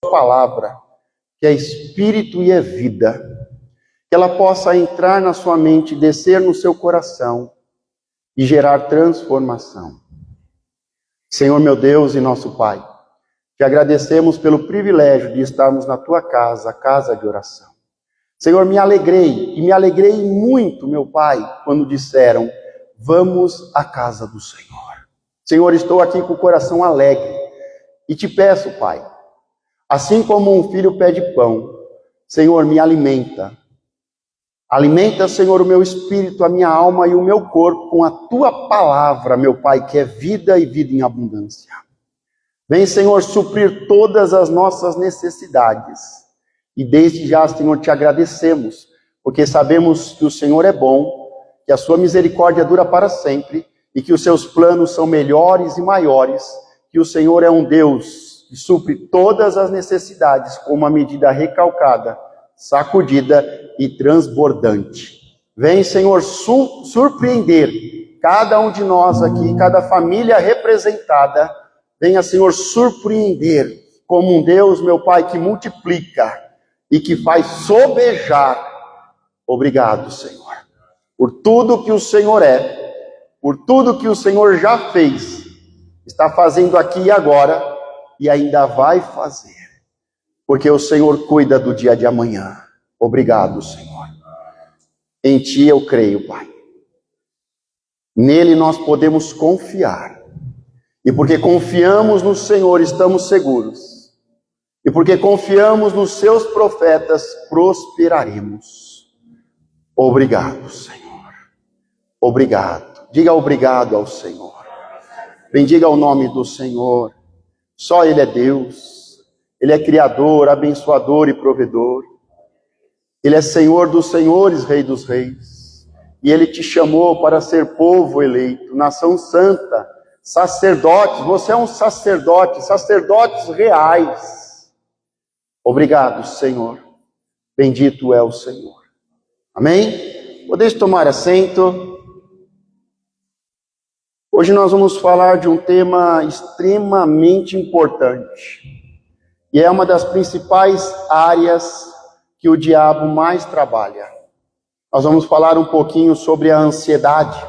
palavra, que é espírito e é vida, que ela possa entrar na sua mente, descer no seu coração e gerar transformação. Senhor meu Deus e nosso Pai, te agradecemos pelo privilégio de estarmos na tua casa, a casa de oração. Senhor, me alegrei muito, meu Pai, quando disseram, vamos à casa do Senhor. Senhor, estou aqui com o coração alegre e te peço, Pai, assim como um filho pede pão, Senhor, me alimenta. Alimenta, Senhor, o meu espírito, a minha alma e o meu corpo com a tua palavra, meu Pai, que é vida e vida em abundância. Vem, Senhor, suprir todas as nossas necessidades. E desde já, Senhor, te agradecemos, porque sabemos que o Senhor é bom, que a sua misericórdia dura para sempre e que os seus planos são melhores e maiores, que o Senhor é um Deus que supre todas as necessidades com uma medida recalcada, sacudida e transbordante. Vem, Senhor, surpreender cada um de nós aqui, cada família representada. Venha, Senhor, surpreender como um Deus, meu Pai, que multiplica e que faz sobejar. Obrigado, Senhor, por tudo que o Senhor é, por tudo que o Senhor já fez, está fazendo aqui e agora e ainda vai fazer, porque o Senhor cuida do dia de amanhã. Obrigado, Senhor. Em Ti eu creio, Pai. Nele nós podemos confiar. E porque confiamos no Senhor, estamos seguros. E porque confiamos nos seus profetas, prosperaremos. Obrigado, Senhor. Obrigado. Diga obrigado ao Senhor. Bendiga o nome do Senhor. Só Ele é Deus. Ele é Criador, abençoador e provedor. Ele é Senhor dos senhores, Rei dos reis. E Ele te chamou para ser povo eleito, nação santa, sacerdotes. Você é um sacerdote, sacerdotes reais. Obrigado, Senhor. Bendito é o Senhor. Amém? Podeis tomar assento. Hoje nós vamos falar de um tema extremamente importante. E é uma das principais áreas que o diabo mais trabalha. Nós vamos falar um pouquinho sobre a ansiedade.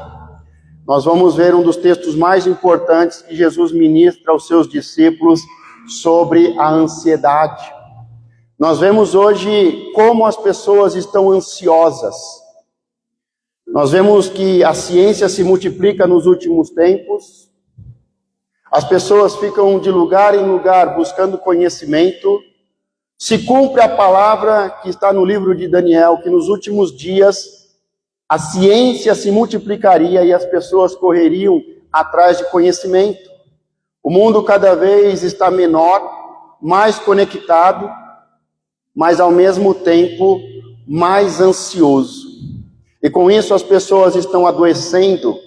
Nós vamos ver um dos textos mais importantes que Jesus ministra aos seus discípulos sobre a ansiedade. Nós vemos hoje como as pessoas estão ansiosas. Nós vemos que a ciência se multiplica nos últimos tempos. As pessoas ficam de lugar em lugar buscando conhecimento. Se cumpre a palavra que está no livro de Daniel, que nos últimos dias a ciência se multiplicaria e as pessoas correriam atrás de conhecimento. O mundo cada vez está menor, mais conectado, mas ao mesmo tempo mais ansioso. E com isso as pessoas estão adoecendo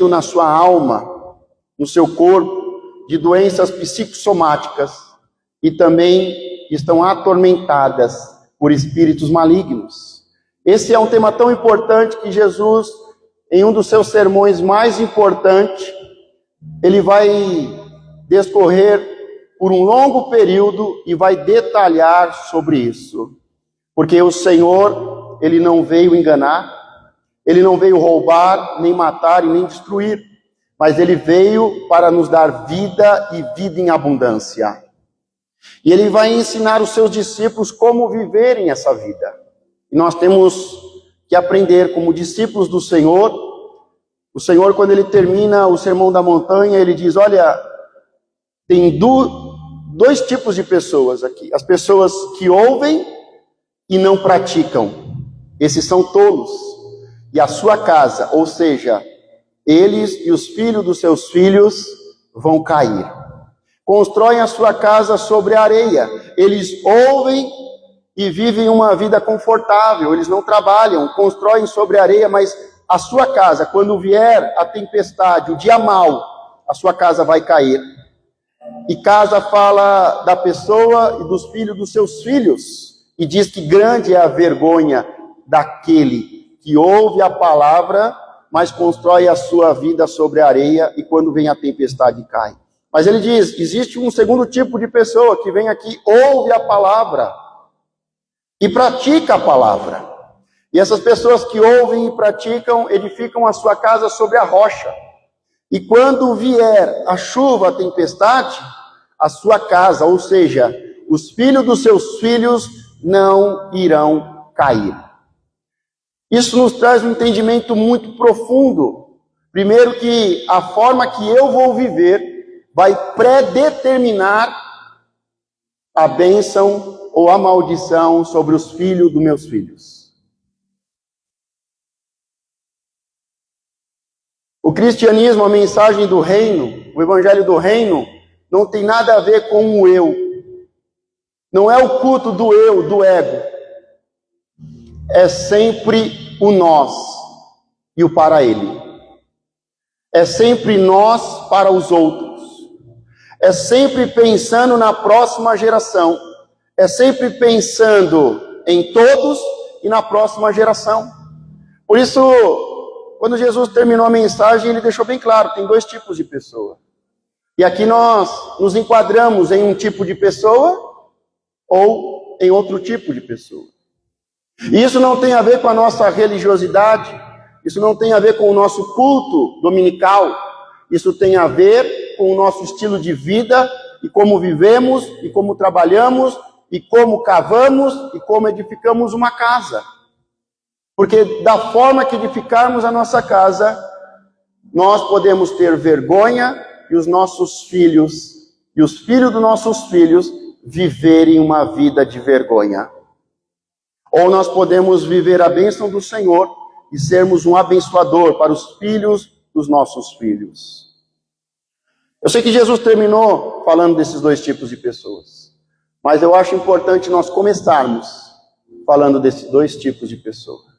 na sua alma, no seu corpo, de doenças psicossomáticas e também estão atormentadas por espíritos malignos. Esse é um tema tão importante que Jesus, em um dos seus sermões mais importantes, ele vai discorrer por um longo período e vai detalhar sobre isso. Porque o Senhor, Ele não veio enganar, Ele não veio roubar, nem matar e nem destruir, mas Ele veio para nos dar vida e vida em abundância. E Ele vai ensinar os seus discípulos como viverem essa vida. E nós temos que aprender como discípulos do Senhor. O Senhor, quando Ele termina o Sermão da Montanha, Ele diz, olha, tem dois tipos de pessoas aqui. As pessoas que ouvem e não praticam. Esses são tolos. E a sua casa, ou seja, eles e os filhos dos seus filhos vão cair. Constroem a sua casa sobre a areia. Eles ouvem e vivem uma vida confortável. Eles não trabalham, constroem sobre a areia, mas a sua casa, quando vier a tempestade, o dia mau, a sua casa vai cair. E casa fala da pessoa e dos filhos dos seus filhos. E diz que grande é a vergonha daquele que ouve a palavra, mas constrói a sua vida sobre a areia e quando vem a tempestade cai. Mas ele diz, existe um segundo tipo de pessoa que vem aqui, ouve a palavra e pratica a palavra. E essas pessoas que ouvem e praticam, edificam a sua casa sobre a rocha. E quando vier a chuva, a tempestade, a sua casa, ou seja, os filhos dos seus filhos não irão cair. Isso nos traz um entendimento muito profundo. Primeiro que a forma que eu vou viver vai predeterminar a bênção ou a maldição sobre os filhos dos meus filhos. O cristianismo, a mensagem do reino, o evangelho do reino, não tem nada a ver com o eu. Não é o culto do eu, do ego. É sempre o nós e o para ele. É sempre nós para os outros. É sempre pensando na próxima geração. É sempre pensando em todos e na próxima geração. Por isso, quando Jesus terminou a mensagem, ele deixou bem claro, tem dois tipos de pessoa. E aqui nós nos enquadramos em um tipo de pessoa ou em outro tipo de pessoa. E isso não tem a ver com a nossa religiosidade, isso não tem a ver com o nosso culto dominical, isso tem a ver com o nosso estilo de vida e como vivemos e como trabalhamos e como cavamos e como edificamos uma casa. Porque da forma que edificarmos a nossa casa, nós podemos ter vergonha e os nossos filhos e os filhos dos nossos filhos viverem uma vida de vergonha. Ou nós podemos viver a bênção do Senhor e sermos um abençoador para os filhos dos nossos filhos. Eu sei que Jesus terminou falando desses dois tipos de pessoas, mas eu acho importante nós começarmos falando desses dois tipos de pessoas.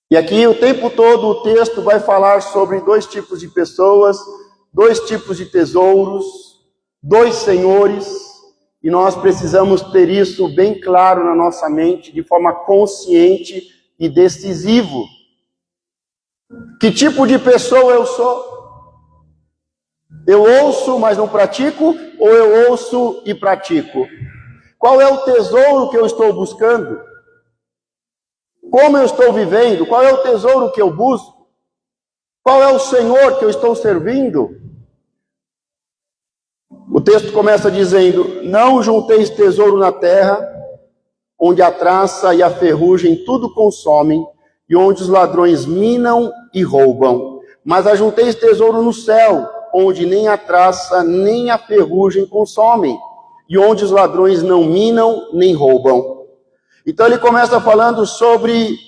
E aqui o tempo todo o texto vai falar sobre dois tipos de pessoas, dois tipos de tesouros, dois senhores, e nós precisamos ter isso bem claro na nossa mente, de forma consciente e decisivo. Que tipo de pessoa eu sou? Eu ouço, mas não pratico, ou eu ouço e pratico? Qual é o tesouro que eu estou buscando? Como eu estou vivendo? Qual é o tesouro que eu busco? Qual é o Senhor que eu estou servindo? O texto começa dizendo, não junteis tesouro na terra, onde a traça e a ferrugem tudo consomem, e onde os ladrões minam e roubam. Mas ajunteis tesouro no céu, onde nem a traça nem a ferrugem consomem, e onde os ladrões não minam nem roubam. Então ele começa falando sobre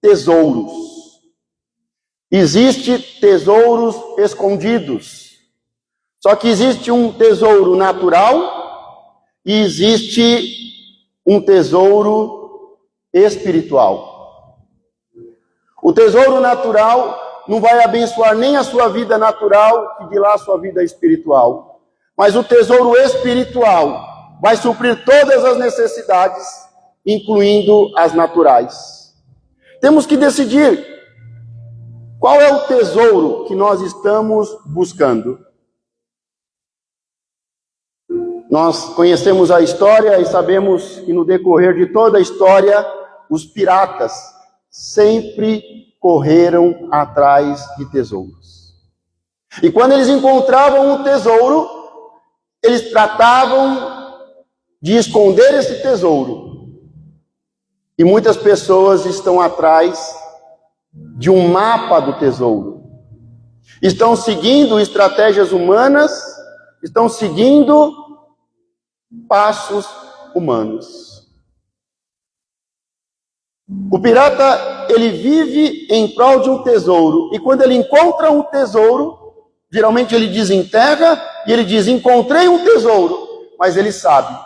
tesouros. Existem tesouros escondidos. Só que existe um tesouro natural e existe um tesouro espiritual. O tesouro natural não vai abençoar nem a sua vida natural e de lá a sua vida espiritual. Mas o tesouro espiritual vai suprir todas as necessidades, incluindo as naturais. Temos que decidir qual é o tesouro que nós estamos buscando. Nós conhecemos a história e sabemos que no decorrer de toda a história, os piratas sempre correram atrás de tesouros. E quando eles encontravam um tesouro, eles tratavam de esconder esse tesouro. E muitas pessoas estão atrás de um mapa do tesouro. Estão seguindo estratégias humanas, estão seguindo passos humanos. O pirata, ele vive em prol de um tesouro. E quando ele encontra um tesouro, geralmente ele desenterra e ele diz, encontrei um tesouro. Mas ele sabe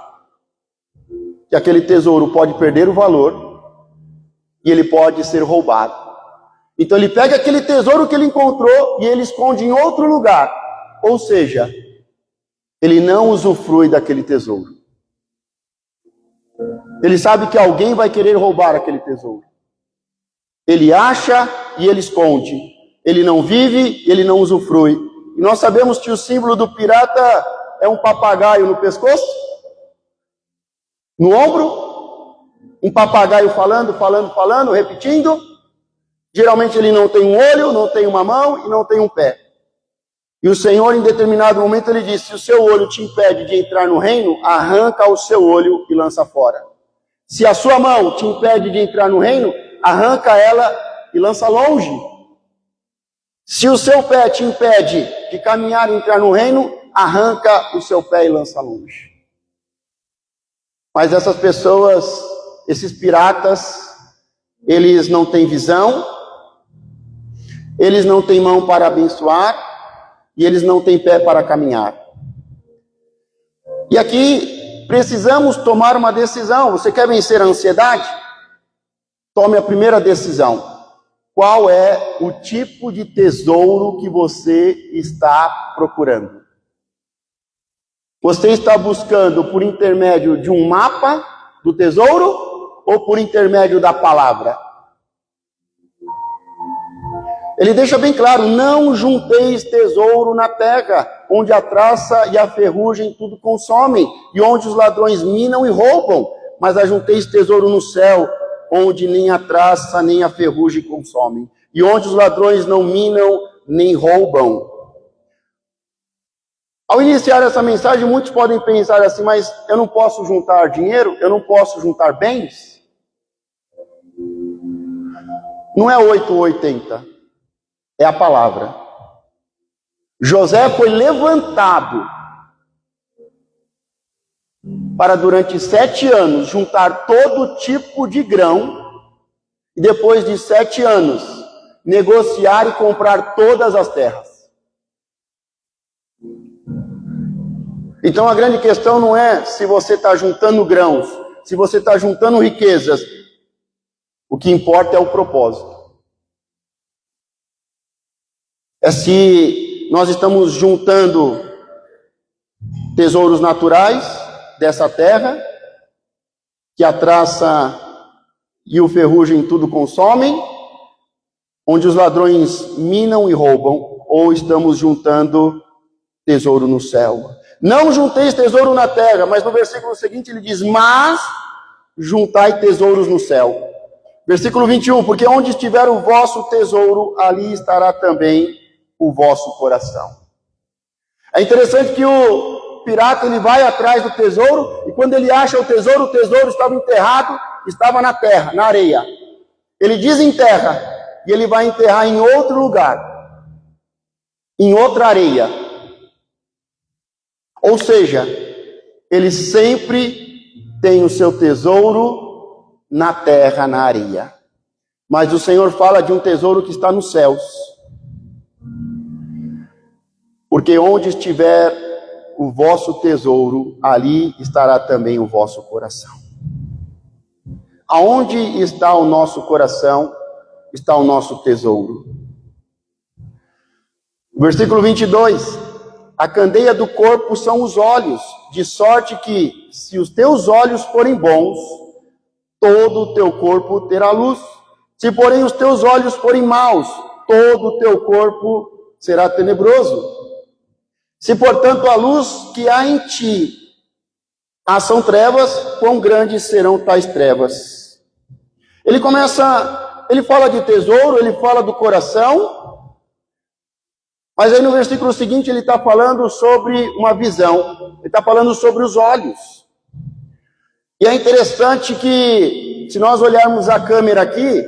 que aquele tesouro pode perder o valor e ele pode ser roubado. Então ele pega aquele tesouro que ele encontrou e ele esconde em outro lugar. Ou seja, ele não usufrui daquele tesouro. Ele sabe que alguém vai querer roubar aquele tesouro. Ele acha e ele esconde. Ele não vive e ele não usufrui. E nós sabemos que o símbolo do pirata é um papagaio no pescoço, no ombro, um papagaio falando, repetindo. Geralmente ele não tem um olho, não tem uma mão e não tem um pé. E o Senhor, em determinado momento, ele disse: se o seu olho te impede de entrar no reino, arranca o seu olho e lança fora. Se a sua mão te impede de entrar no reino, arranca ela e lança longe. Se o seu pé te impede de caminhar e entrar no reino, arranca o seu pé e lança longe. Mas essas pessoas, esses piratas, eles não têm visão, eles não têm mão para abençoar, e eles não têm pé para caminhar. E aqui precisamos tomar uma decisão. Você quer vencer a ansiedade? Tome a primeira decisão. Qual é o tipo de tesouro que você está procurando? Você está buscando por intermédio de um mapa do tesouro ou por intermédio da palavra? Ele deixa bem claro: não junteis tesouro na terra, onde a traça e a ferrugem tudo consomem, e onde os ladrões minam e roubam, mas ajunteis tesouro no céu, onde nem a traça nem a ferrugem consomem, e onde os ladrões não minam nem roubam. Ao iniciar essa mensagem, muitos podem pensar assim: mas eu não posso juntar dinheiro? Eu não posso juntar bens? Não é 8 ou 80. É a palavra. José foi levantado para durante 7 anos juntar todo tipo de grão e depois de 7 anos negociar e comprar todas as terras. Então a grande questão não é se você está juntando grãos, se você está juntando riquezas. O que importa é o propósito. É se nós estamos juntando tesouros naturais dessa terra, que a traça e o ferrugem tudo consomem, onde os ladrões minam e roubam, ou estamos juntando tesouro no céu. Não junteis tesouro na terra, mas no versículo seguinte ele diz: mas juntai tesouros no céu. Versículo 21, porque onde estiver o vosso tesouro, ali estará também o vosso coração. É interessante que o pirata ele vai atrás do tesouro, e quando ele acha o tesouro estava enterrado, estava na terra, na areia. Ele desenterra, e ele vai enterrar em outro lugar, em outra areia. Ou seja, ele sempre tem o seu tesouro na terra, na areia. Mas o Senhor fala de um tesouro que está nos céus. Porque onde estiver o vosso tesouro, ali estará também o vosso coração. Aonde está o nosso coração, está o nosso tesouro. Versículo 22. A candeia do corpo são os olhos, de sorte que, se os teus olhos forem bons, todo o teu corpo terá luz. Se, porém, os teus olhos forem maus, todo o teu corpo será tenebroso. Se, portanto, a luz que há em ti são trevas, quão grandes serão tais trevas? Ele fala de tesouro, ele fala do coração, mas aí no versículo seguinte ele está falando sobre uma visão, ele está falando sobre os olhos. E é interessante que, se nós olharmos a câmera aqui,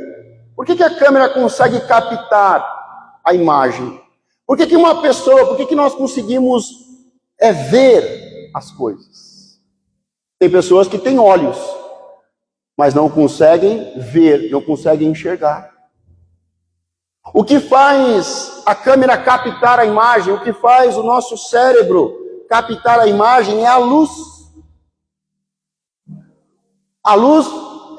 por que a câmera consegue captar a imagem? Por que nós conseguimos ver as coisas? Tem pessoas que têm olhos, mas não conseguem ver, não conseguem enxergar. O que faz a câmera captar a imagem, o que faz o nosso cérebro captar a imagem é a luz. A luz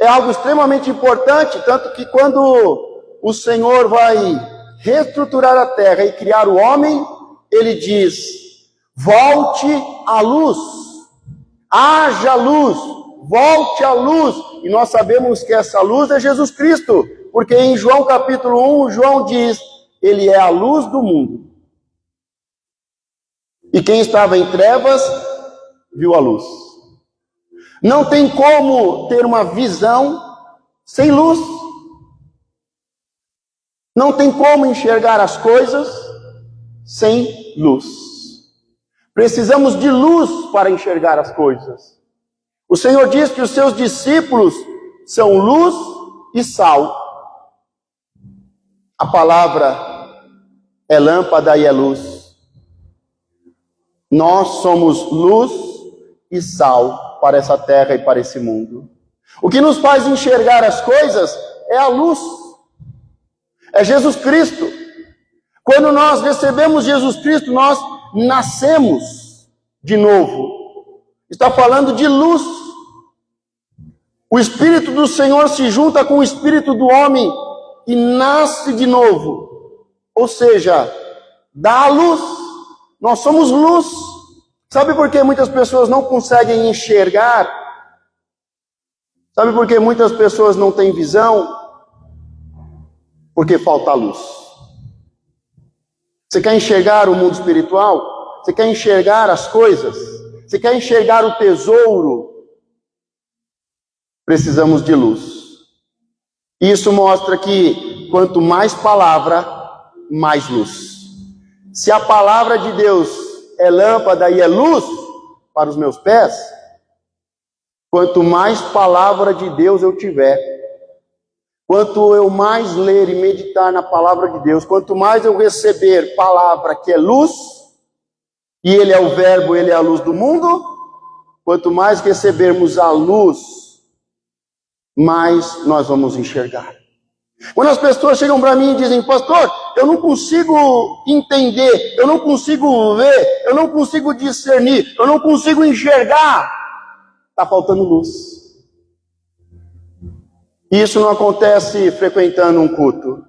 é algo extremamente importante, tanto que quando o Senhor vai reestruturar a terra e criar o homem, ele diz: volte à luz, haja luz, volte à luz. E nós sabemos que essa luz é Jesus Cristo, porque em João capítulo 1, João diz: ele é a luz do mundo. E quem estava em trevas viu a luz. Não tem como ter uma visão sem luz. Não tem como enxergar as coisas sem luz. Precisamos de luz para enxergar as coisas. O Senhor diz que os seus discípulos são luz e sal. A palavra é lâmpada e é luz. Nós somos luz e sal para essa terra e para esse mundo. O que nos faz enxergar as coisas é a luz. É Jesus Cristo. Quando nós recebemos Jesus Cristo, nós nascemos de novo. Está falando de luz. O Espírito do Senhor se junta com o Espírito do homem e nasce de novo. Ou seja, dá a luz. Nós somos luz. Sabe por que muitas pessoas não conseguem enxergar? Sabe por que muitas pessoas não têm visão? Porque falta luz. Você quer enxergar o mundo espiritual? Você quer enxergar as coisas? Você quer enxergar o tesouro? Precisamos de luz. Isso mostra que quanto mais palavra, mais luz. Se a palavra de Deus é lâmpada e é luz para os meus pés, quanto mais palavra de Deus eu tiver, quanto eu mais ler e meditar na palavra de Deus, quanto mais eu receber palavra que é luz, e Ele é o verbo, Ele é a luz do mundo, quanto mais recebermos a luz, mais nós vamos enxergar. Quando as pessoas chegam para mim e dizem, pastor, eu não consigo entender, eu não consigo ver, eu não consigo discernir, eu não consigo enxergar, está faltando luz. Isso não acontece frequentando um culto.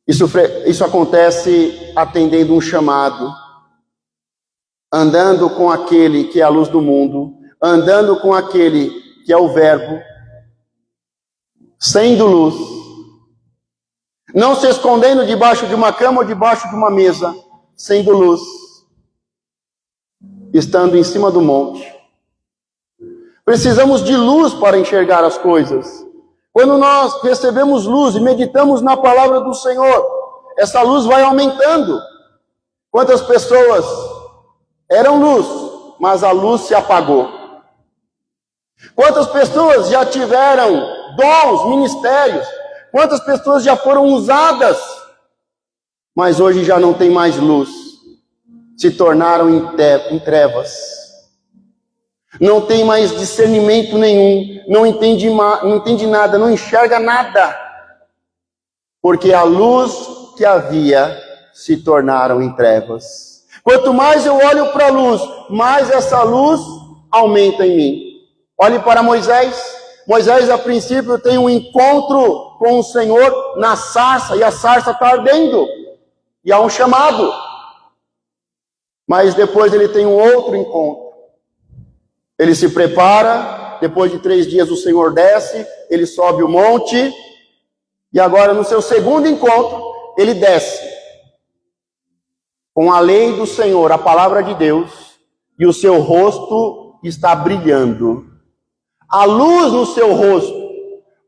Isso acontece atendendo um chamado, andando com aquele que é a luz do mundo, andando com aquele que é o verbo, sendo luz, não se escondendo debaixo de uma cama ou debaixo de uma mesa, sendo luz, estando em cima do monte. Precisamos de luz para enxergar as coisas. Quando nós recebemos luz e meditamos na palavra do Senhor, essa luz vai aumentando. Quantas pessoas eram luz, mas a luz se apagou? Quantas pessoas já tiveram dons, ministérios? Quantas pessoas já foram usadas, mas hoje já não tem mais luz? Se tornaram em trevas. Não tem mais discernimento nenhum, não entende nada, não enxerga nada, porque a luz que havia se tornaram em trevas. Quanto mais eu olho para a luz, mais essa luz aumenta em mim. Olhe para Moisés. Moisés, a princípio, tem um encontro com o Senhor na sarça, e a sarça está ardendo, e há um chamado. Mas depois ele tem um outro encontro. Ele se prepara, depois de 3 dias o Senhor desce, ele sobe o monte, e agora no seu segundo encontro, ele desce, com a lei do Senhor, a palavra de Deus, e o seu rosto está brilhando. A luz no seu rosto,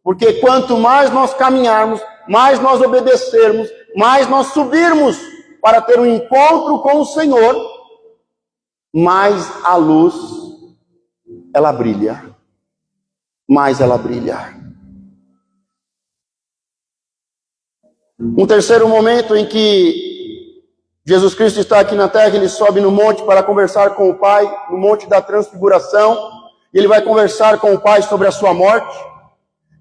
porque quanto mais nós caminharmos, mais nós obedecermos, mais nós subirmos para ter um encontro com o Senhor, mais a luz ela brilha, mais ela brilha. Um terceiro momento em que Jesus Cristo está aqui na terra, ele sobe no monte para conversar com o Pai, no monte da transfiguração, e ele vai conversar com o Pai sobre a sua morte,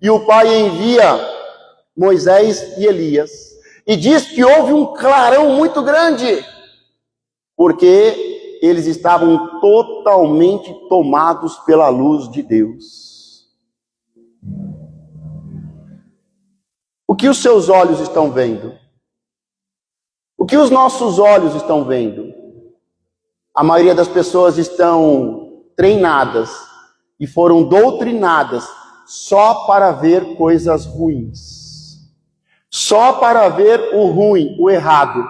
e o Pai envia Moisés e Elias, e diz que houve um clarão muito grande, porque eles estavam totalmente tomados pela luz de Deus. O que os seus olhos estão vendo? O que os nossos olhos estão vendo? A maioria das pessoas estão treinadas e foram doutrinadas só para ver coisas ruins. Só para ver o ruim, o errado.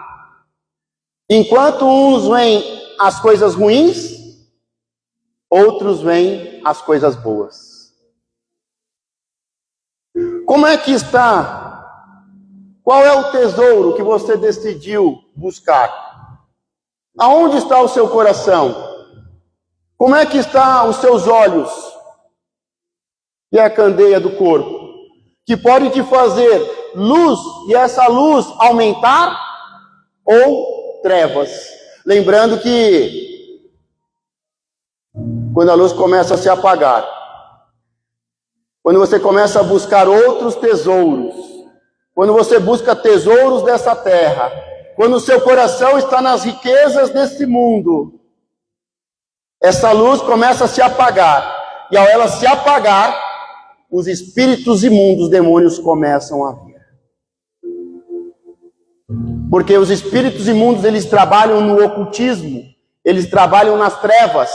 Enquanto uns veem as coisas ruins, outros veem as coisas boas. Como é que está? Qual é o tesouro que você decidiu buscar? Aonde está o seu coração? Como é que está os seus olhos? E a candeia do corpo, que pode te fazer luz, e essa luz aumentar, ou trevas. Lembrando que quando a luz começa a se apagar, quando você começa a buscar outros tesouros, quando você busca tesouros dessa terra, quando o seu coração está nas riquezas desse mundo, essa luz começa a se apagar, e ao ela se apagar, os espíritos imundos, demônios, começam a vir. Porque os espíritos imundos, eles trabalham no ocultismo, eles trabalham nas trevas,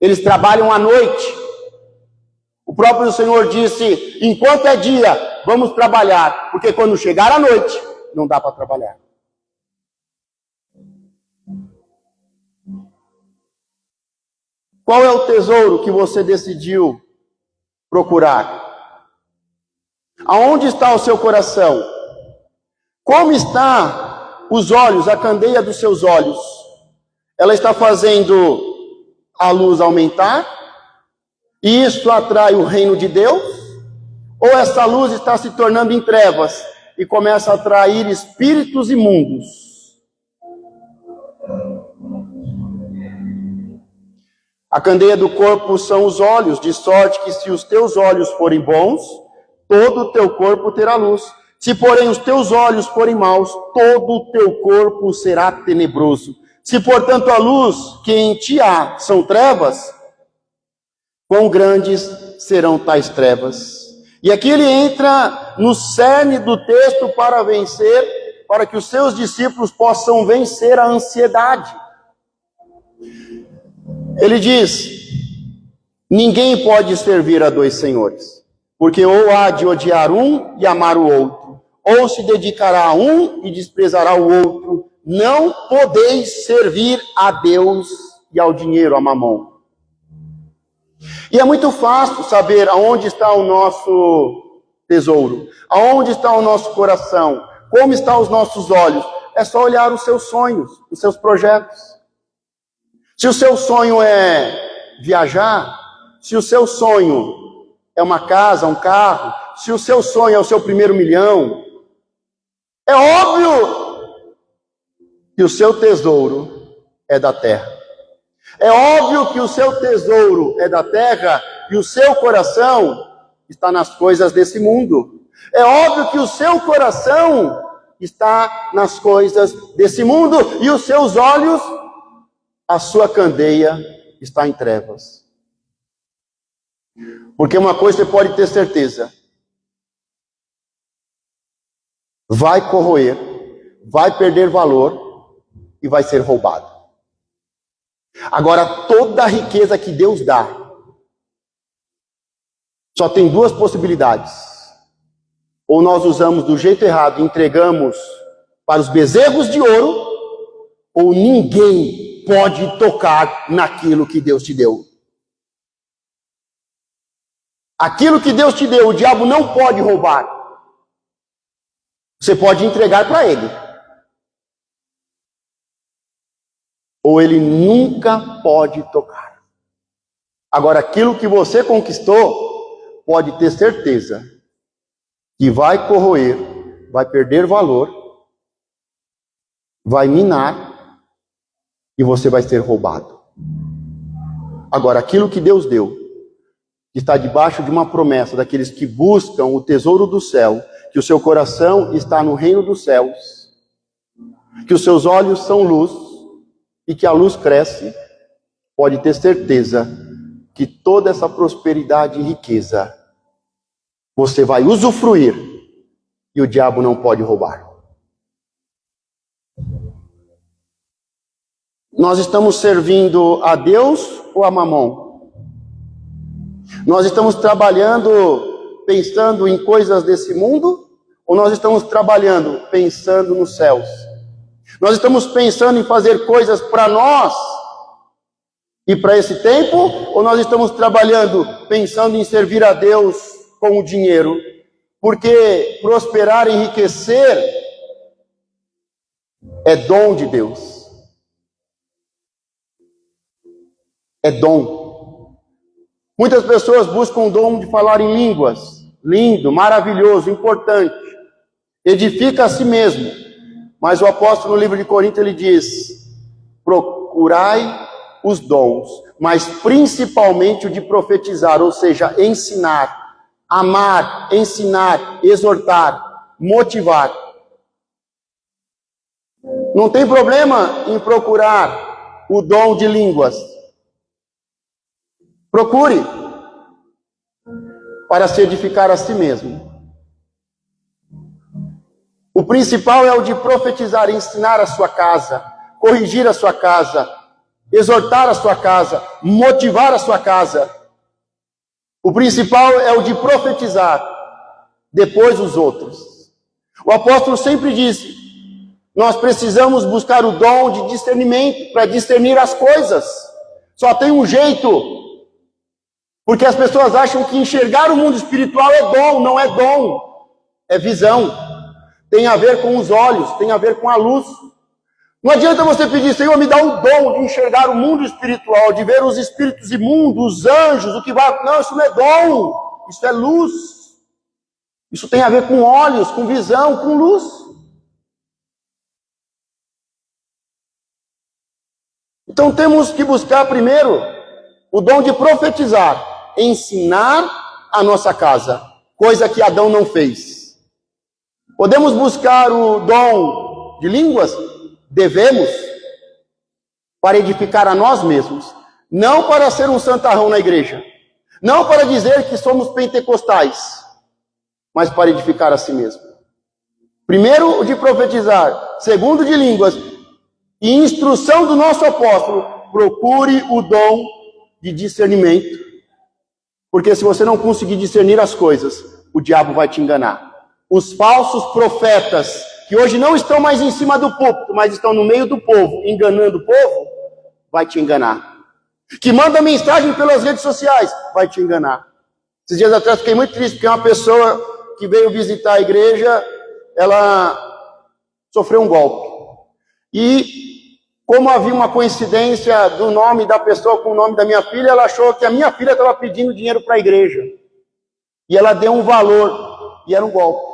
eles trabalham à noite. O próprio Senhor disse, enquanto é dia, vamos trabalhar, porque quando chegar a noite, não dá para trabalhar. Qual é o tesouro que você decidiu procurar? Aonde está o seu coração? Como está os olhos, a candeia dos seus olhos? Ela está fazendo a luz aumentar? E isso atrai o reino de Deus? Ou essa luz está se tornando em trevas e começa a atrair espíritos imundos? A candeia do corpo são os olhos, de sorte que se os teus olhos forem bons, todo o teu corpo terá luz. Se, porém, os teus olhos forem maus, todo o teu corpo será tenebroso. Se, portanto, a luz que em ti há são trevas, quão grandes serão tais trevas? E aqui ele entra no cerne do texto para vencer, para que os seus discípulos possam vencer a ansiedade. Ele diz, ninguém pode servir a dois senhores, porque ou há de odiar um e amar o outro, ou se dedicará a um e desprezará o outro. Não podeis servir a Deus e ao dinheiro, a mamon. E é muito fácil saber aonde está o nosso tesouro, aonde está o nosso coração, como estão os nossos olhos. É só olhar os seus sonhos, os seus projetos. Se o seu sonho é viajar, se o seu sonho é uma casa, um carro, se o seu sonho é o seu primeiro milhão, é óbvio que o seu tesouro é da terra. É óbvio que o seu tesouro é da terra e o seu coração está nas coisas desse mundo. É óbvio que o seu coração está nas coisas desse mundo e os seus olhos, a sua candeia está em trevas. Porque uma coisa você pode ter certeza: vai corroer, vai perder valor e vai ser roubado. Agora, toda a riqueza que Deus dá, só tem duas possibilidades. Ou nós usamos do jeito errado e entregamos para os bezerros de ouro, ou ninguém pode tocar naquilo que Deus te deu. Aquilo que Deus te deu, o diabo não pode roubar. Você pode entregar para ele. Ou ele nunca pode tocar. Agora, aquilo que você conquistou, pode ter certeza que vai corroer, vai perder valor, vai minar, e você vai ser roubado. Agora, aquilo que Deus deu, que está debaixo de uma promessa daqueles que buscam o tesouro do céu, que o seu coração está no reino dos céus, que os seus olhos são luz, e que a luz cresce, pode ter certeza que toda essa prosperidade e riqueza, você vai usufruir, e o diabo não pode roubar. Nós estamos servindo a Deus ou a mamon? Nós estamos trabalhando pensando em coisas desse mundo? Ou nós estamos trabalhando pensando nos céus? Nós estamos pensando em fazer coisas para nós e para esse tempo, ou nós estamos trabalhando pensando em servir a Deus com o dinheiro? Porque prosperar e enriquecer é dom de Deus. É dom. Muitas pessoas buscam o dom de falar em línguas. Lindo, maravilhoso, importante. Edifica a si mesmo. Mas o apóstolo no livro de Coríntios ele diz: procurai os dons, mas principalmente o de profetizar, ou seja, ensinar, amar, ensinar, exortar, motivar. Não tem problema em procurar o dom de línguas. Procure para se edificar a si mesmo. O principal é o de profetizar, ensinar a sua casa, corrigir a sua casa, exortar a sua casa, motivar a sua casa. O principal é o de profetizar, depois os outros. O apóstolo sempre disse: nós precisamos buscar o dom de discernimento para discernir as coisas. Só tem um jeito, porque as pessoas acham que enxergar o mundo espiritual é dom. Não é dom, é visão. Tem a ver com os olhos, tem a ver com a luz. Não adianta você pedir: Senhor, me dá o dom de enxergar o mundo espiritual, de ver os espíritos imundos, os anjos, o que vai... Não, isso não é dom, isso é luz. Isso tem a ver com olhos, com visão, com luz. Então temos que buscar primeiro o dom de profetizar, ensinar a nossa casa, coisa que Adão não fez. Podemos buscar o dom de línguas? Devemos, para edificar a nós mesmos, não para ser um santarrão na igreja, não para dizer que somos pentecostais, mas para edificar a si mesmo. Primeiro, o de profetizar, segundo, de línguas, e instrução do nosso apóstolo: procure o dom de discernimento, porque se você não conseguir discernir as coisas, o diabo vai te enganar. Os falsos profetas, que hoje não estão mais em cima do púlpito, mas estão no meio do povo, enganando o povo, vai te enganar. Que manda mensagem pelas redes sociais, vai te enganar. Esses dias atrás fiquei muito triste, porque uma pessoa que veio visitar a igreja, ela sofreu um golpe. E como havia uma coincidência do nome da pessoa com o nome da minha filha, ela achou que a minha filha estava pedindo dinheiro para a igreja. E ela deu um valor, e era um golpe.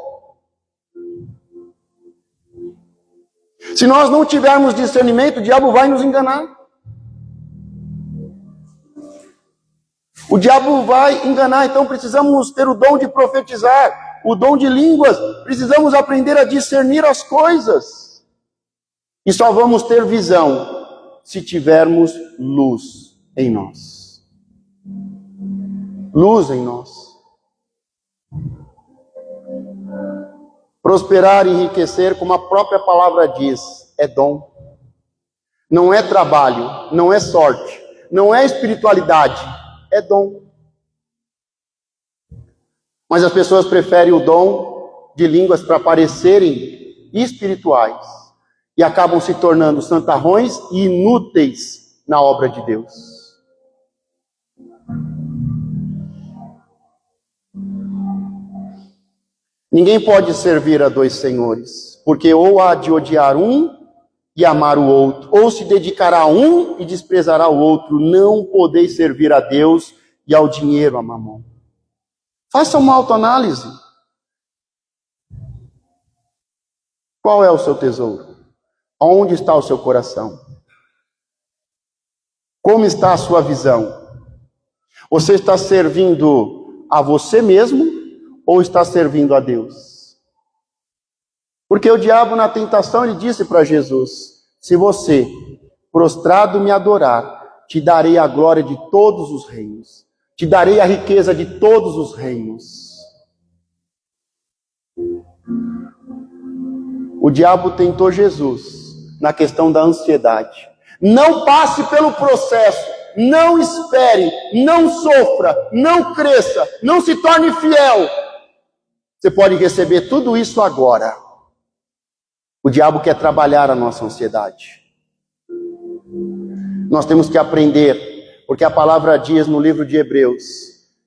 Se nós não tivermos discernimento, o diabo vai nos enganar. O diabo vai enganar, então precisamos ter o dom de profetizar, o dom de línguas, precisamos aprender a discernir as coisas. E só vamos ter visão se tivermos luz em nós. Luz em nós. Prosperar e enriquecer, como a própria palavra diz, é dom. Não é trabalho, não é sorte, não é espiritualidade, é dom. Mas as pessoas preferem o dom de línguas para parecerem espirituais e acabam se tornando santarrões e inúteis na obra de Deus. Ninguém pode servir a dois senhores, porque ou há de odiar um e amar o outro, ou se dedicará a um e desprezará o outro. Não podeis servir a Deus e ao dinheiro, a mamon. Faça uma autoanálise. Qual é o seu tesouro? Onde está o seu coração? Como está a sua visão? Você está servindo a você mesmo ou está servindo a Deus? Porque o diabo, na tentação, ele disse para Jesus: se você prostrado me adorar, te darei a glória de todos os reinos, te darei a riqueza de todos os reinos. O diabo tentou Jesus na questão da ansiedade. Não passe pelo processo, não espere, não sofra, não cresça, não se torne fiel. Você pode receber tudo isso agora. O diabo quer trabalhar a nossa ansiedade. Nós temos que aprender, porque a palavra diz no livro de Hebreus,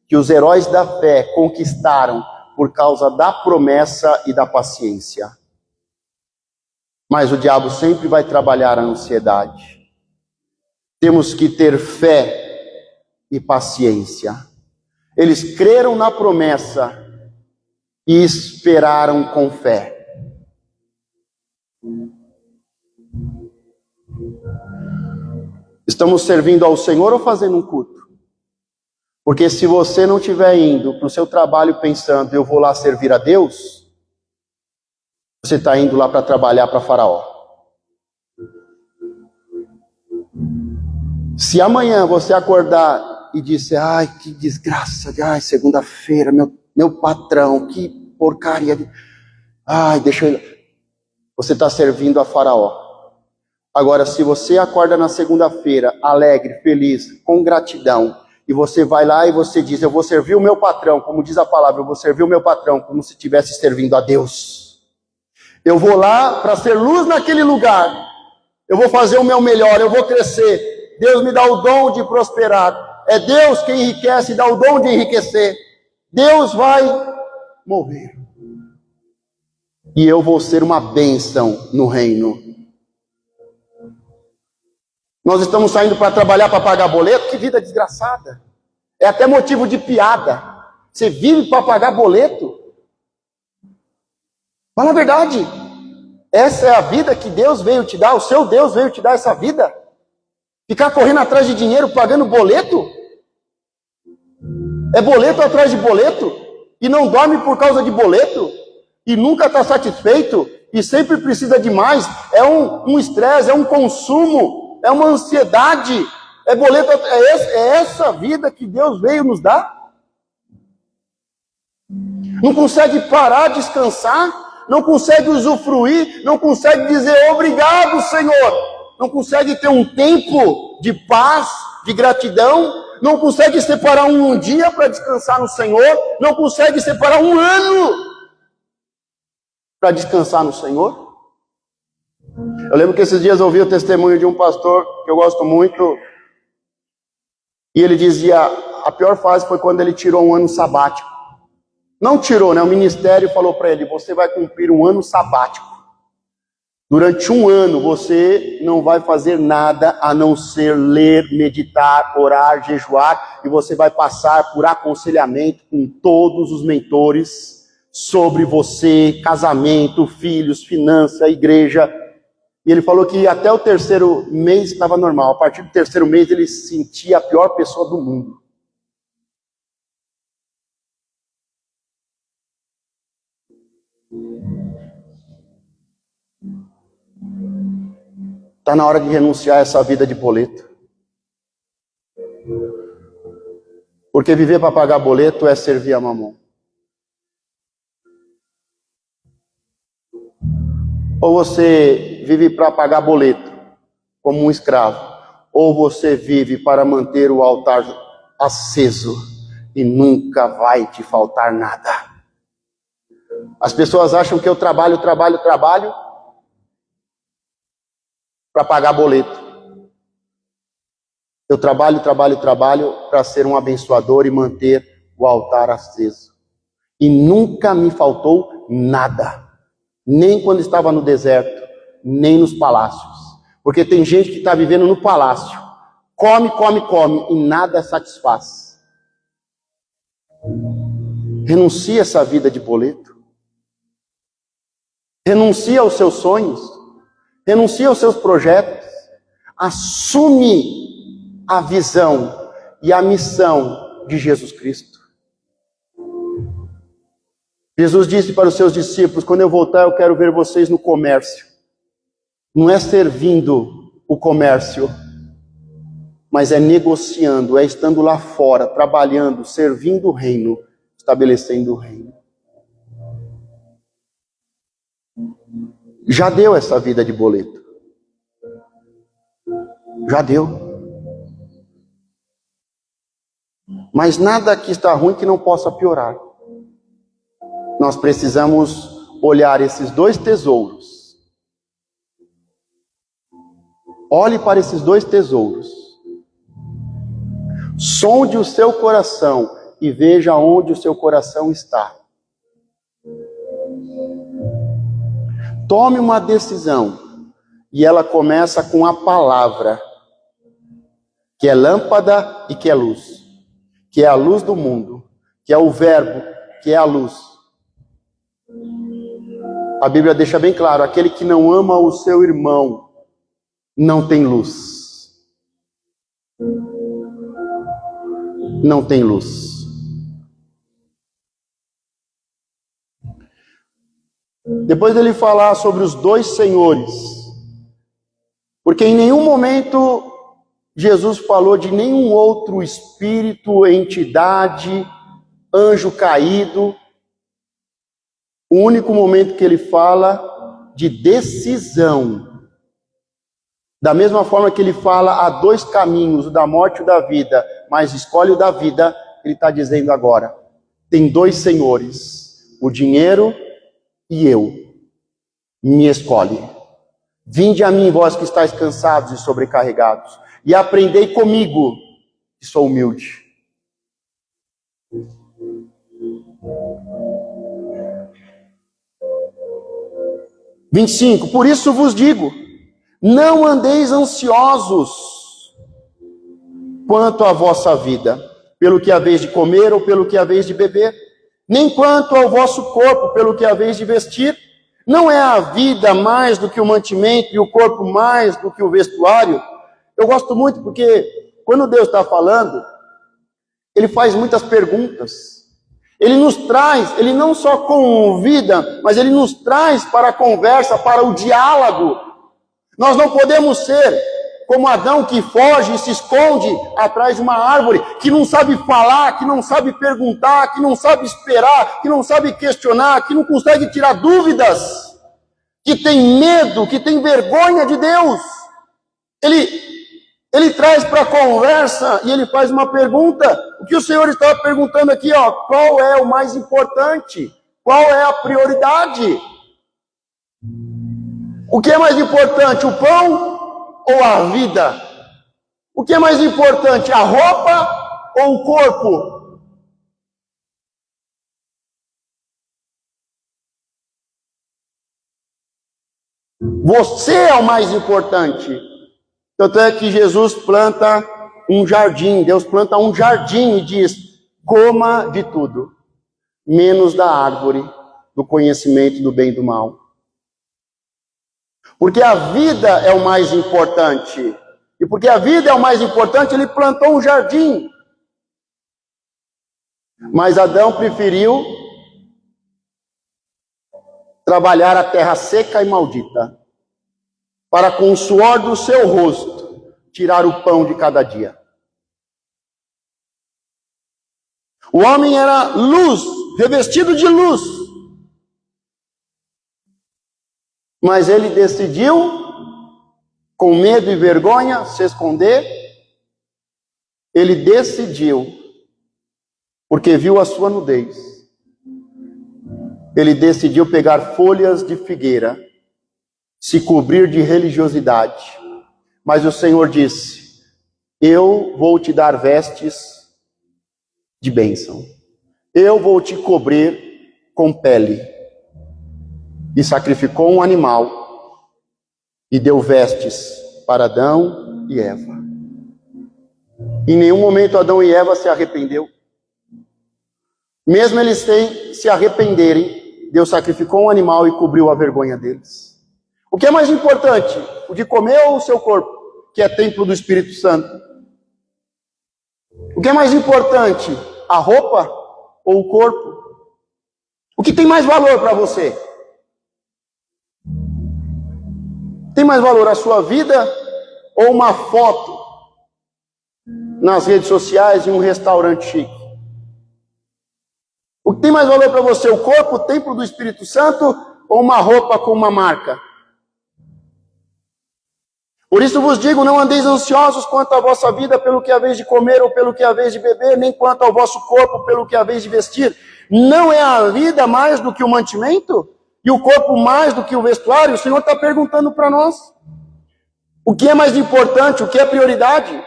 que os heróis da fé conquistaram por causa da promessa e da paciência. Mas o diabo sempre vai trabalhar a ansiedade. Temos que ter fé e paciência. Eles creram na promessa e esperaram com fé. Estamos servindo ao Senhor ou fazendo um culto? Porque se você não estiver indo para o seu trabalho pensando, eu vou lá servir a Deus, você está indo lá para trabalhar para Faraó. Se amanhã você acordar e disser, ai, que desgraça, ai, segunda-feira, meu patrão, que porcaria, ai, deixa eu... Você está servindo a Faraó. Agora, se você acorda na segunda-feira, alegre, feliz, com gratidão, e você vai lá e você diz, eu vou servir o meu patrão, como diz a palavra, eu vou servir o meu patrão, como se estivesse servindo a Deus. Eu vou lá para ser luz naquele lugar. Eu vou fazer o meu melhor, eu vou crescer. Deus me dá o dom de prosperar. É Deus quem enriquece e dá o dom de enriquecer. Deus vai mover. E eu vou ser uma bênção no reino. Nós estamos saindo para trabalhar para pagar boleto? Que vida desgraçada. É até motivo de piada. Você vive para pagar boleto? Fala a verdade. Essa é a vida que Deus veio te dar? O seu Deus veio te dar essa vida? Ficar correndo atrás de dinheiro, pagando boleto? É boleto atrás de boleto? E não dorme por causa de boleto? E nunca está satisfeito? E sempre precisa de mais? É um estresse, é um consumo, é uma ansiedade. É boleto, é essa vida que Deus veio nos dar? Não consegue parar, descansar? Não consegue usufruir, não consegue dizer obrigado, Senhor. Não consegue ter um tempo de paz, de gratidão. Não consegue separar um dia para descansar no Senhor. Não consegue separar um ano para descansar no Senhor. Eu lembro que esses dias eu ouvi o testemunho de um pastor que eu gosto muito. E ele dizia, a pior fase foi quando ele tirou um ano sabático. Não tirou, né? O ministério falou para ele, você vai cumprir um ano sabático. Durante um ano você não vai fazer nada a não ser ler, meditar, orar, jejuar, e você vai passar por aconselhamento com todos os mentores sobre você, casamento, filhos, finança, igreja. E ele falou que até o terceiro mês estava normal. A partir do terceiro mês ele se sentia a pior pessoa do mundo. Está na hora de renunciar a essa vida de boleto. Porque viver para pagar boleto é servir a mamão. Ou você vive para pagar boleto, como um escravo, ou você vive para manter o altar aceso e nunca vai te faltar nada. As pessoas acham que eu trabalho para pagar boleto. Eu trabalho para ser um abençoador e manter o altar aceso. E nunca me faltou nada. Nem quando estava no deserto, nem nos palácios. Porque tem gente que está vivendo no palácio. Come e nada satisfaz. Renuncia essa vida de boleto. Renuncia aos seus sonhos. Renuncia aos seus projetos. Assume a visão e a missão de Jesus Cristo. Jesus disse para os seus discípulos, quando eu voltar eu quero ver vocês no comércio. Não é servindo o comércio, mas é negociando, é estando lá fora, trabalhando, servindo o reino, estabelecendo o reino. Já deu essa vida de boleto. Já deu. Mas nada aqui está ruim que não possa piorar. Nós precisamos olhar esses dois tesouros Olhe para esses dois tesouros. Sonde o seu coração e veja onde o seu coração está. Tome uma decisão. E ela começa com a palavra, que é lâmpada e que é luz. Que é a luz do mundo. Que é o verbo, que é a luz. A Bíblia deixa bem claro, aquele que não ama o seu irmão não tem luz. Não tem luz. Depois dele falar sobre os dois senhores, porque em nenhum momento Jesus falou de nenhum outro espírito, entidade, anjo caído. O único momento que ele fala de decisão. Da mesma forma que ele fala há dois caminhos, o da morte e o da vida, mas escolhe o da vida, ele está dizendo agora. Tem dois senhores, o dinheiro e eu. Me escolhe. Vinde a mim, vós que estáis cansados e sobrecarregados, e aprendei comigo, que sou humilde. « 25. Por isso vos digo, não andeis ansiosos quanto à vossa vida, pelo que haveis de comer ou pelo que haveis de beber, nem quanto ao vosso corpo, pelo que haveis de vestir. Não é a vida mais do que o mantimento e o corpo mais do que o vestuário? Eu gosto muito porque quando Deus está falando, Ele faz muitas perguntas. Ele nos traz, Ele não só convida, mas Ele nos traz para a conversa, para o diálogo. Nós não podemos ser como Adão, que foge e se esconde atrás de uma árvore, que não sabe falar, que não sabe perguntar, que não sabe esperar, que não sabe questionar, que não consegue tirar dúvidas, que tem medo, que tem vergonha de Deus. Ele traz para a conversa e ele faz uma pergunta. O que o Senhor estava perguntando aqui, qual é o mais importante? Qual é a prioridade? O que é mais importante, o pão ou a vida? O que é mais importante, a roupa ou o corpo? Você é o mais importante. Tanto é que Jesus planta um jardim, Deus planta um jardim e diz, coma de tudo, menos da árvore do conhecimento do bem e do mal. Porque a vida é o mais importante. E porque a vida é o mais importante, ele plantou um jardim. Mas Adão preferiu trabalhar a terra seca e maldita, para com o suor do seu rosto, tirar o pão de cada dia. O homem era luz, revestido de luz. Mas ele decidiu, com medo e vergonha, se esconder. Ele decidiu, porque viu a sua nudez. Ele decidiu pegar folhas de figueira, se cobrir de religiosidade. Mas o Senhor disse, eu vou te dar vestes de bênção. Eu vou te cobrir com pele. E sacrificou um animal e deu vestes para Adão e Eva. Em nenhum momento Adão e Eva se arrependeu. Mesmo eles sem se arrependerem, Deus sacrificou um animal e cobriu a vergonha deles. O que é mais importante, o de comer ou o seu corpo, que é templo do Espírito Santo? O que é mais importante, a roupa ou o corpo? O que tem mais valor para você? Tem mais valor a sua vida ou uma foto nas redes sociais em um restaurante chique? O que tem mais valor para você, o corpo, o templo do Espírito Santo ou uma roupa com uma marca? Por isso vos digo, não andeis ansiosos quanto à vossa vida, pelo que haveis de comer ou pelo que haveis de beber, nem quanto ao vosso corpo, pelo que haveis de vestir. Não é a vida mais do que o mantimento? E o corpo mais do que o vestuário? O Senhor está perguntando para nós. O que é mais importante? O que é prioridade?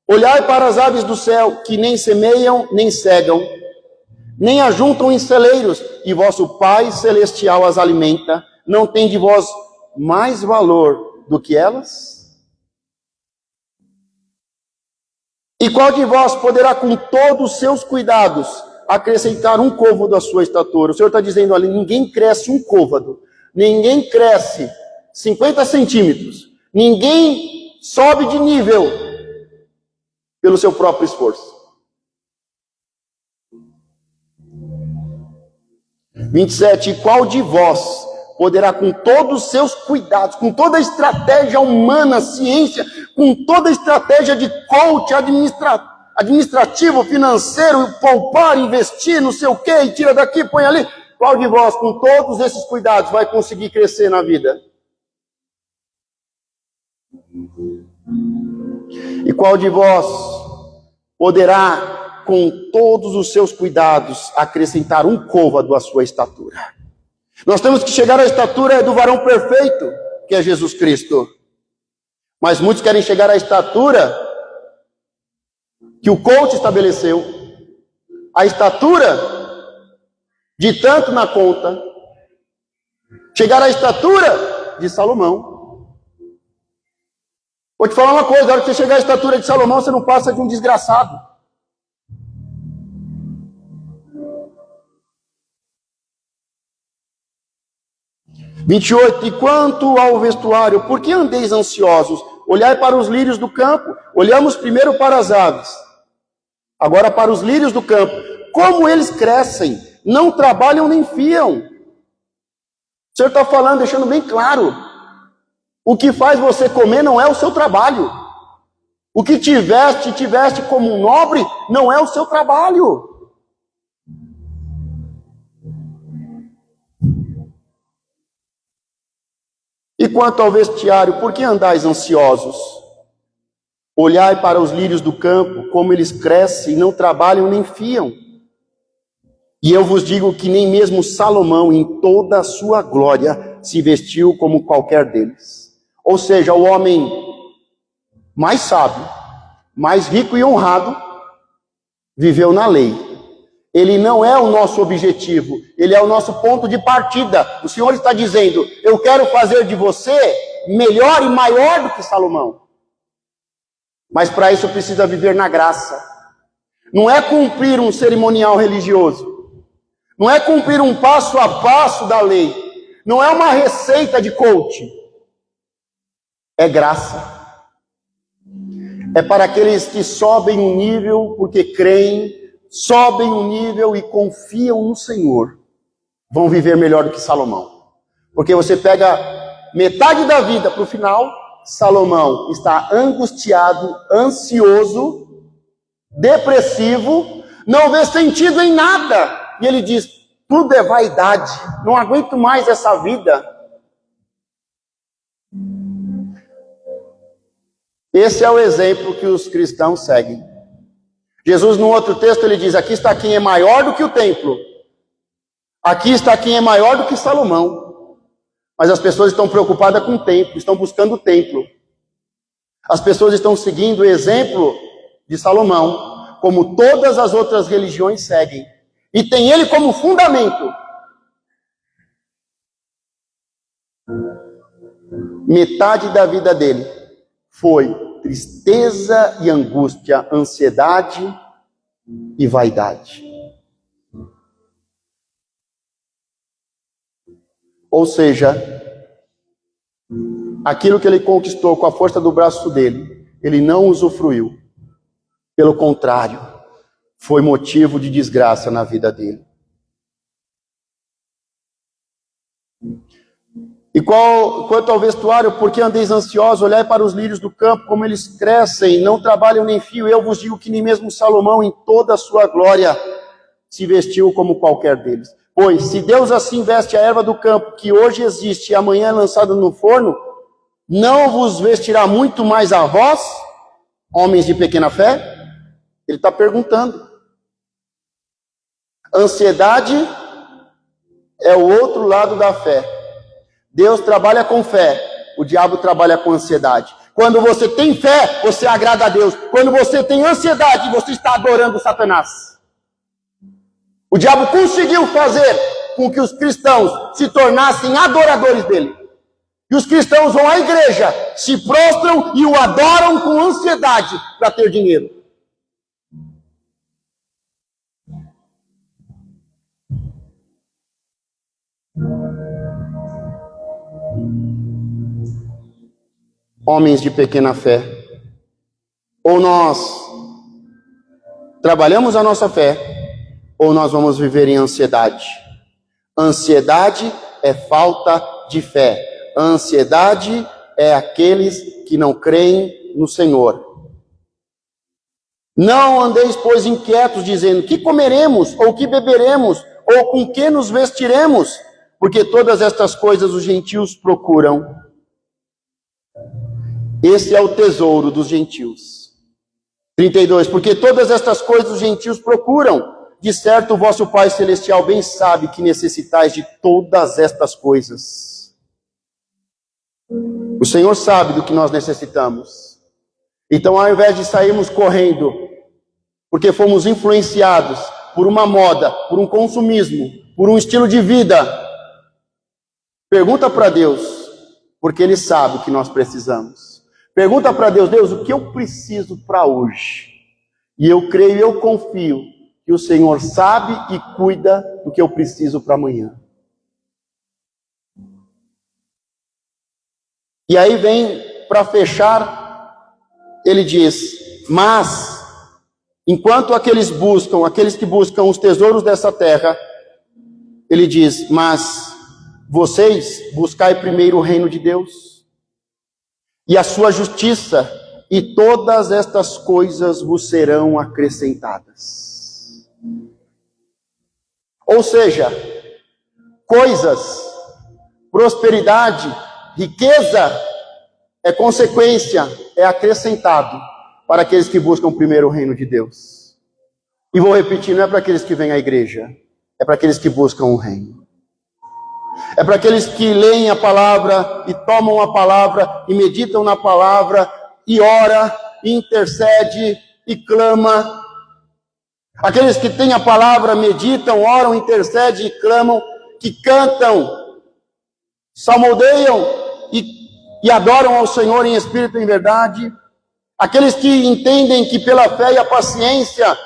Olhai para as aves do céu, que nem semeiam, nem cegam, nem ajuntam em celeiros, e vosso Pai Celestial as alimenta. Não tem de vós mais valor do que elas? E qual de vós poderá, com todos os seus cuidados, acrescentar um côvado à sua estatura? O Senhor está dizendo ali, ninguém cresce um côvado, ninguém cresce 50 centímetros, ninguém sobe de nível pelo seu próprio esforço. 27, e qual de vós poderá, com todos os seus cuidados, com toda a estratégia humana, ciência, com toda a estratégia de coach, administrativo, financeiro, poupar, investir, não sei o quê, e tira daqui, põe ali, qual de vós, com todos esses cuidados, vai conseguir crescer na vida? E qual de vós poderá, com todos os seus cuidados, acrescentar um côvado à sua estatura? Nós temos que chegar à estatura do varão perfeito, que é Jesus Cristo. Mas muitos querem chegar à estatura que o coach estabeleceu, a estatura de tanto na conta, chegar à estatura de Salomão. Vou te falar uma coisa, na hora que você chegar à estatura de Salomão, você não passa de um desgraçado. E quanto ao vestuário, por que andeis ansiosos? Olhai para os lírios do campo. Olhamos primeiro para as aves, agora para os lírios do campo. Como eles crescem, não trabalham nem fiam. O Senhor está falando, deixando bem claro, o que faz você comer não é o seu trabalho. O que te veste como um nobre, não é o seu trabalho. E quanto ao vestiário, por que andais ansiosos? Olhai para os lírios do campo, como eles crescem, não trabalham nem fiam. E eu vos digo que nem mesmo Salomão, em toda a sua glória, se vestiu como qualquer deles. Ou seja, o homem mais sábio, mais rico e honrado, viveu na lei. Ele não é o nosso objetivo, ele é o nosso ponto de partida. O Senhor está dizendo, eu quero fazer de você melhor e maior do que Salomão. Mas para isso precisa viver na graça. Não é cumprir um cerimonial religioso. Não é cumprir um passo a passo da lei. Não é uma receita de coach. É graça. É para aqueles que sobem um nível porque creem, sobem um nível e confiam no Senhor, vão viver melhor do que Salomão. Porque você pega metade da vida para o final, Salomão está angustiado, ansioso, depressivo, não vê sentido em nada. E ele diz, tudo é vaidade, não aguento mais essa vida. Esse é o exemplo que os cristãos seguem. Jesus, no outro texto, ele diz, aqui está quem é maior do que o templo. Aqui está quem é maior do que Salomão. Mas as pessoas estão preocupadas com o templo, estão buscando o templo. As pessoas estão seguindo o exemplo de Salomão, como todas as outras religiões seguem. E tem ele como fundamento. Metade da vida dele foi tristeza e angústia, ansiedade e vaidade. Ou seja, aquilo que ele conquistou com a força do braço dele, ele não usufruiu. Pelo contrário, foi motivo de desgraça na vida dele. E quanto ao vestuário, por que andeis ansiosos? Olhai para os lírios do campo, como eles crescem, não trabalham nem fio. Eu vos digo que nem mesmo Salomão, em toda a sua glória, se vestiu como qualquer deles. Pois, se Deus assim veste a erva do campo, que hoje existe e amanhã é lançada no forno, não vos vestirá muito mais a vós, homens de pequena fé? Ele está perguntando. Ansiedade é o outro lado da fé. Deus trabalha com fé, o diabo trabalha com ansiedade. Quando você tem fé, você agrada a Deus. Quando você tem ansiedade, você está adorando Satanás. O diabo conseguiu fazer com que os cristãos se tornassem adoradores dele. E os cristãos vão à igreja, se prostram e o adoram com ansiedade para ter dinheiro. Homens de pequena fé, ou nós trabalhamos a nossa fé, ou nós vamos viver em ansiedade. Ansiedade é falta de fé. Ansiedade é aqueles que não creem no Senhor. Não andeis, pois, inquietos, dizendo: que comeremos, ou que beberemos, ou com que nos vestiremos? Porque todas estas coisas os gentios procuram. Esse é o tesouro dos gentios. 32. Porque todas estas coisas os gentios procuram. De certo, o vosso Pai Celestial bem sabe que necessitais de todas estas coisas. O Senhor sabe do que nós necessitamos. Então, ao invés de sairmos correndo, porque fomos influenciados por uma moda, por um consumismo, por um estilo de vida, pergunta para Deus, porque Ele sabe o que nós precisamos. Pergunta para Deus: Deus, o que eu preciso para hoje? E eu creio e eu confio que o Senhor sabe e cuida do que eu preciso para amanhã. E aí vem, para fechar, ele diz: mas, enquanto aqueles que buscam os tesouros dessa terra, ele diz: mas vocês buscai primeiro o reino de Deus e a sua justiça, e todas estas coisas vos serão acrescentadas. Ou seja, coisas, prosperidade, riqueza é consequência, é acrescentado para aqueles que buscam primeiro o reino de Deus. E vou repetir, não é para aqueles que vêm à igreja, é para aqueles que buscam o reino. É para aqueles que leem a palavra e tomam a palavra e meditam na palavra e ora, e intercede e clama. Aqueles que têm a palavra, meditam, oram, intercedem e clamam, que cantam, salmodeiam e adoram ao Senhor em espírito e em verdade. Aqueles que entendem que pela fé e a paciência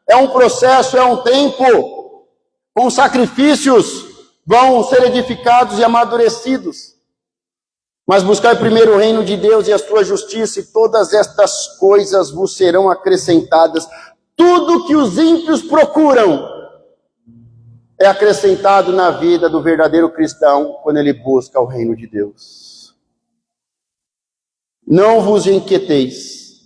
é um processo, é um tempo, com sacrifícios, vão ser edificados e amadurecidos. Mas buscai primeiro o reino de Deus e a sua justiça, e todas estas coisas vos serão acrescentadas. Tudo que os ímpios procuram é acrescentado na vida do verdadeiro cristão quando ele busca o reino de Deus. Não vos inquieteis,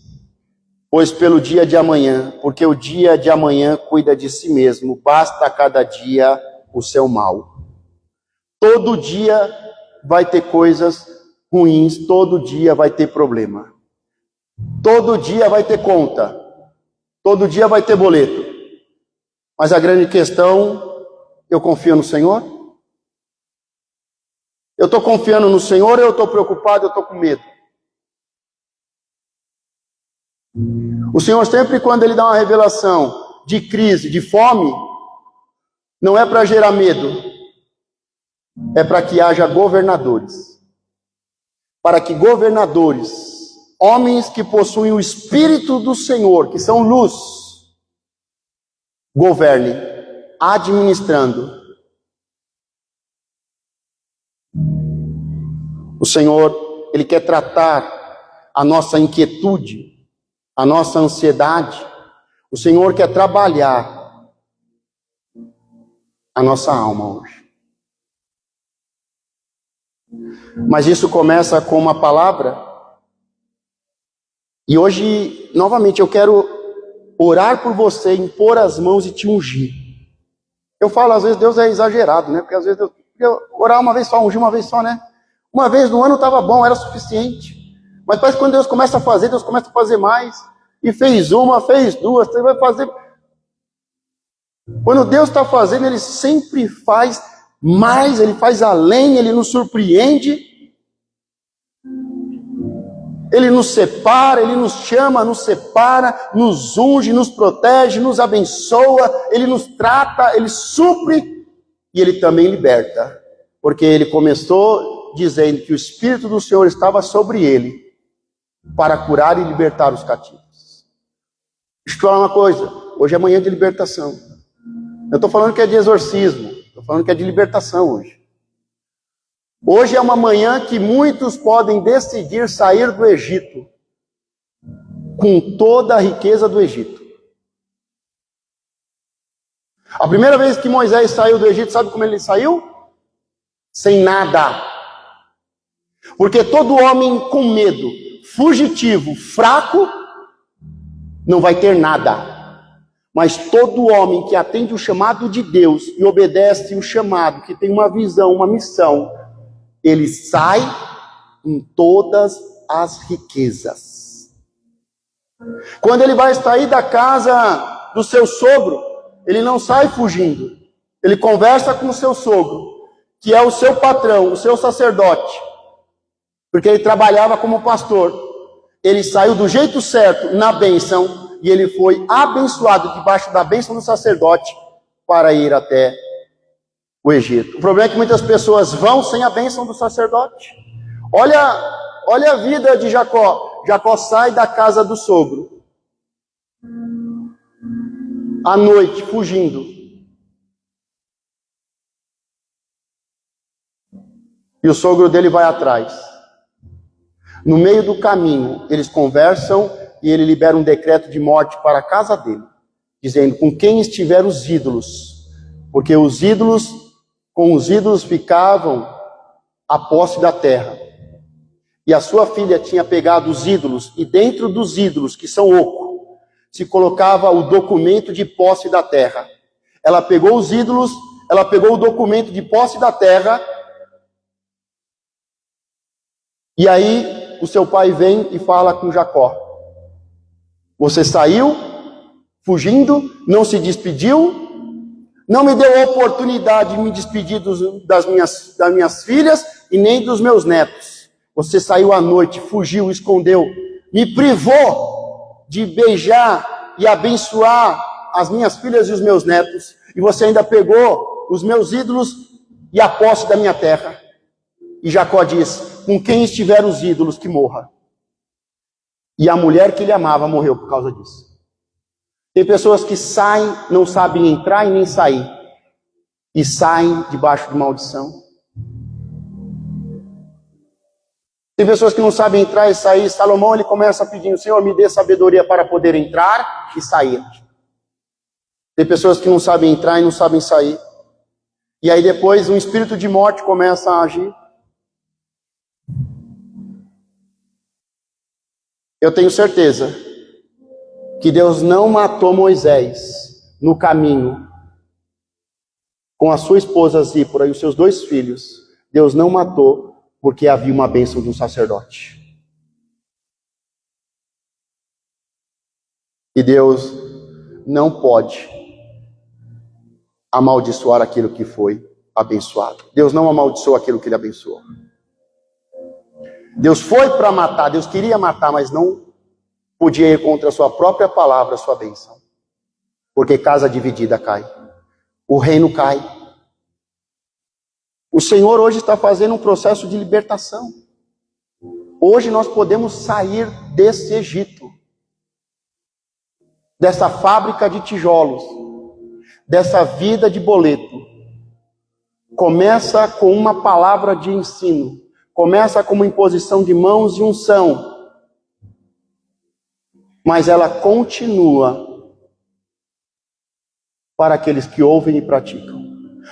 pois pelo dia de amanhã, porque o dia de amanhã cuida de si mesmo, basta a cada dia o seu mal. Todo dia vai ter coisas ruins, todo dia vai ter problema. Todo dia vai ter conta. Todo dia vai ter boleto. Mas a grande questão, eu confio no Senhor? Eu estou confiando no Senhor ou eu estou preocupado, eu estou com medo? O Senhor sempre, quando Ele dá uma revelação de crise, de fome, não é para gerar medo. É para que haja governadores. Para que governadores, homens que possuem o Espírito do Senhor, que são luz, governem, administrando. O Senhor, Ele quer tratar a nossa inquietude, a nossa ansiedade. O Senhor quer trabalhar a nossa alma hoje. Mas isso começa com uma palavra. E hoje, novamente, eu quero orar por você, impor as mãos e te ungir. Eu falo, às vezes Deus é exagerado, né? Porque às vezes Deus podia orar uma vez só, ungir uma vez só, né? Uma vez no ano estava bom, era suficiente. Mas parece que quando Deus começa a fazer, Deus começa a fazer mais. E fez uma, fez duas, você vai fazer. Quando Deus está fazendo, Ele sempre faz mais, Ele faz além, Ele nos surpreende. Ele nos separa, Ele nos chama, nos separa, nos unge, nos protege, nos abençoa, Ele nos trata, Ele supre e Ele também liberta. Porque Ele começou dizendo que o Espírito do Senhor estava sobre Ele para curar e libertar os cativos. Deixa eu te falar uma coisa, hoje é manhã de libertação. Eu estou falando que é de exorcismo, estou falando que é de libertação hoje. Hoje é uma manhã que muitos podem decidir sair do Egito com toda a riqueza do Egito. A primeira vez que Moisés saiu do Egito, sabe como ele saiu? Sem nada. Porque todo homem com medo, fugitivo, fraco, não vai ter nada. Mas todo homem que atende o chamado de Deus e obedece o chamado, que tem uma visão, uma missão, ele sai em todas as riquezas. Quando ele vai sair da casa do seu sogro, ele não sai fugindo. Ele conversa com o seu sogro, que é o seu patrão, o seu sacerdote, porque ele trabalhava como pastor. Ele saiu do jeito certo, na bênção, e ele foi abençoado debaixo da bênção do sacerdote para ir até o Egito. O problema é que muitas pessoas vão sem a bênção do sacerdote. Olha a vida de Jacó. Jacó sai da casa do sogro à noite, fugindo. E o sogro dele vai atrás. No meio do caminho, eles conversam e ele libera um decreto de morte para a casa dele, dizendo: com quem estiver os ídolos, porque com os ídolos ficavam a posse da terra. E a sua filha tinha pegado os ídolos, e dentro dos ídolos, que são oco, se colocava o documento de posse da terra. Ela pegou os ídolos, ela pegou o documento de posse da terra, e aí o seu pai vem e fala com Jacó: você saiu fugindo, não se despediu, não me deu a oportunidade de me despedir das minhas filhas e nem dos meus netos. Você saiu à noite, fugiu, escondeu, me privou de beijar e abençoar as minhas filhas e os meus netos, e você ainda pegou os meus ídolos e a posse da minha terra. E Jacó diz: com quem estiver os ídolos, que morra. E a mulher que ele amava morreu por causa disso. Tem pessoas que saem, não sabem entrar e nem sair, e saem debaixo de maldição. Tem pessoas que não sabem entrar e sair. Salomão, ele começa pedindo: Senhor, me dê sabedoria para poder entrar e sair. Tem pessoas que não sabem entrar e não sabem sair. E aí depois um espírito de morte começa a agir. Eu tenho certeza que Deus não matou Moisés no caminho com a sua esposa Zípora e os seus 2 filhos. Deus não matou porque havia uma bênção de um sacerdote. E Deus não pode amaldiçoar aquilo que foi abençoado. Deus não amaldiçoou aquilo que ele abençoou. Deus foi para matar, Deus queria matar, mas não podia ir contra a sua própria palavra, a sua bênção. Porque casa dividida cai. O reino cai. O Senhor hoje está fazendo um processo de libertação. Hoje nós podemos sair desse Egito, dessa fábrica de tijolos, dessa vida de boleto. Começa com uma palavra de ensino. Começa com uma imposição de mãos e unção. Mas ela continua para aqueles que ouvem e praticam.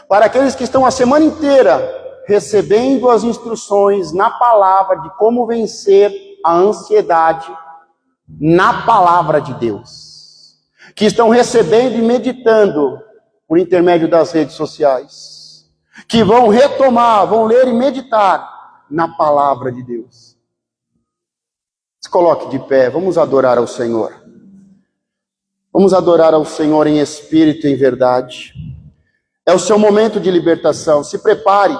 Para aqueles que estão a semana inteira recebendo as instruções na palavra de como vencer a ansiedade na palavra de Deus. Que estão recebendo e meditando por intermédio das redes sociais. Que vão retomar, vão ler e meditar na palavra de Deus. Se coloque de pé, vamos adorar ao Senhor. Vamos adorar ao Senhor em espírito e em verdade. É o seu momento de libertação. Se prepare.